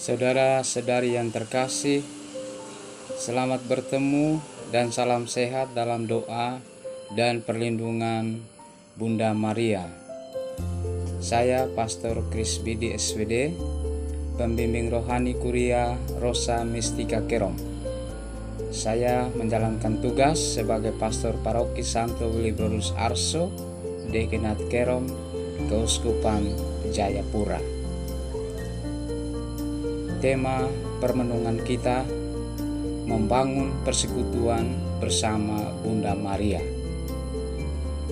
Saudara-saudari yang terkasih, selamat bertemu dan salam sehat dalam doa dan perlindungan Bunda Maria. Saya Pastor Kris Bidi SWD, pembimbing rohani Kuria Rosa Mistika Kerom. Saya menjalankan tugas sebagai Pastor Paroki Santo Willibrordus Arso, Dekanat Kerom, Keuskupan Jayapura. Tema permenungan kita, membangun persekutuan bersama Bunda Maria.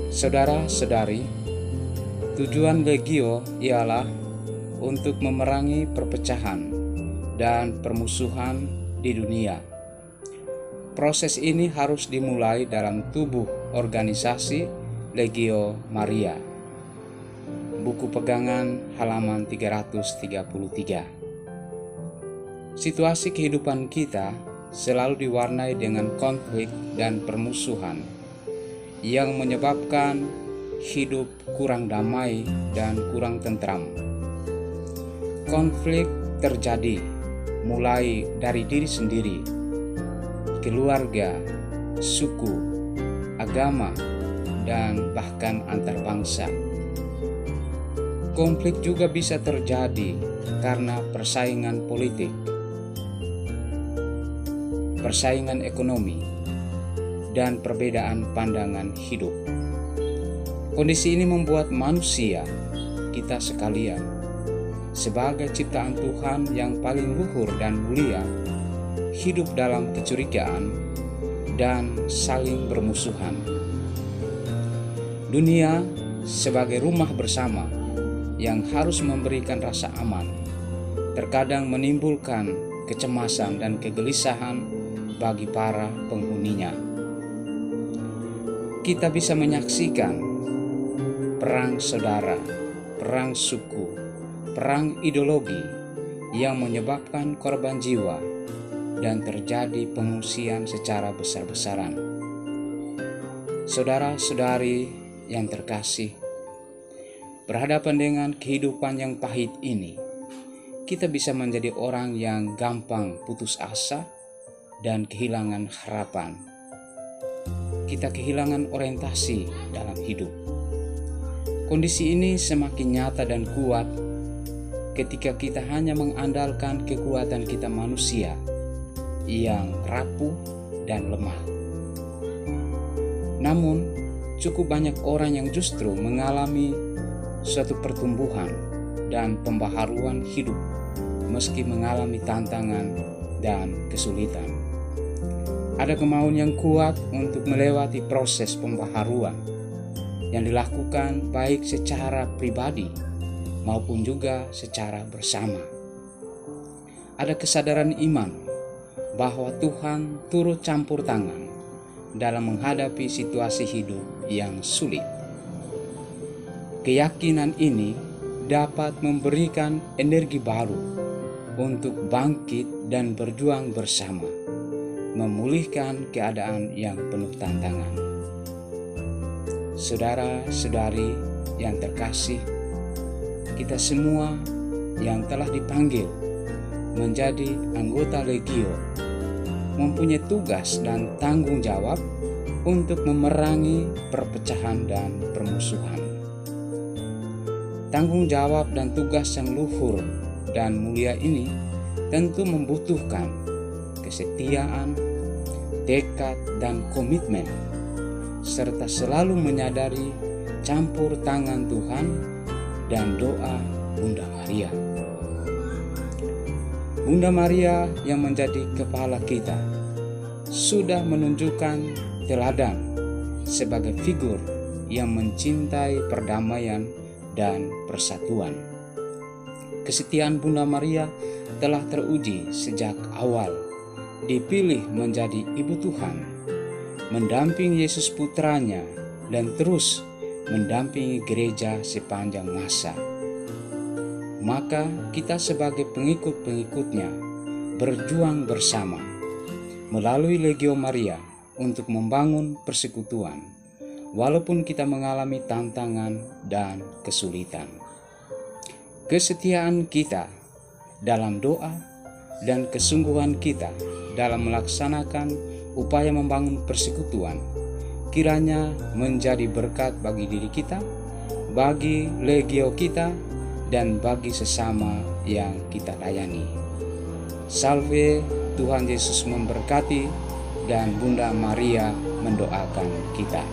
Saudara-saudari, tujuan Legio ialah untuk memerangi perpecahan dan permusuhan di dunia. Proses ini harus dimulai dalam tubuh organisasi Legio Maria. Buku pegangan halaman 333. Situasi kehidupan kita selalu diwarnai dengan konflik dan permusuhan yang menyebabkan hidup kurang damai dan kurang tentram. Konflik terjadi mulai dari diri sendiri, keluarga, suku, agama, dan bahkan antar bangsa. Konflik juga bisa terjadi karena persaingan politik, persaingan ekonomi, dan perbedaan pandangan hidup. Kondisi ini membuat manusia, kita sekalian, sebagai ciptaan Tuhan yang paling luhur dan mulia, hidup dalam kecurigaan dan saling bermusuhan. Dunia sebagai rumah bersama yang harus memberikan rasa aman, terkadang menimbulkan kecemasan dan kegelisahan bagi para penghuninya. Kita bisa menyaksikan perang saudara, perang suku, perang ideologi yang menyebabkan korban jiwa dan terjadi pengungsian secara besar-besaran. Saudara-saudari yang terkasih, berhadapan dengan kehidupan yang pahit ini, kita bisa menjadi orang yang gampang putus asa dan kehilangan harapan. Kita kehilangan orientasi dalam hidup. Kondisi ini semakin nyata dan kuat ketika kita hanya mengandalkan kekuatan kita manusia yang rapuh dan lemah. Namun, cukup banyak orang yang justru mengalami suatu pertumbuhan dan pembaharuan hidup meski mengalami tantangan dan kesulitan. Ada kemauan yang kuat untuk melewati proses pembaharuan yang dilakukan baik secara pribadi maupun juga secara bersama. Ada kesadaran iman bahwa Tuhan turut campur tangan dalam menghadapi situasi hidup yang sulit. Keyakinan ini dapat memberikan energi baru untuk bangkit dan berjuang bersama, memulihkan keadaan yang penuh tantangan. Saudara-saudari yang terkasih, kita semua yang telah dipanggil menjadi anggota Legio mempunyai tugas dan tanggung jawab untuk memerangi perpecahan dan permusuhan. Tanggung jawab dan tugas yang luhur dan mulia ini tentu membutuhkan kesetiaan, tekad, dan komitmen, serta selalu menyadari campur tangan Tuhan dan doa Bunda Maria. Bunda Maria yang menjadi kepala kita sudah menunjukkan teladan sebagai figur yang mencintai perdamaian dan persatuan. Kesetiaan Bunda Maria telah teruji sejak awal. Dipilih menjadi Ibu Tuhan, mendampingi Yesus putranya, dan terus mendampingi gereja sepanjang masa. Maka kita sebagai pengikut-pengikutnya berjuang bersama melalui Legio Maria untuk membangun persekutuan, walaupun kita mengalami tantangan dan kesulitan. Kesetiaan kita dalam doa dan kesungguhan kita dalam melaksanakan upaya membangun persekutuan kiranya menjadi berkat bagi diri kita, bagi legio kita, dan bagi sesama yang kita layani. Salve, Tuhan Yesus memberkati, dan Bunda Maria mendoakan kita.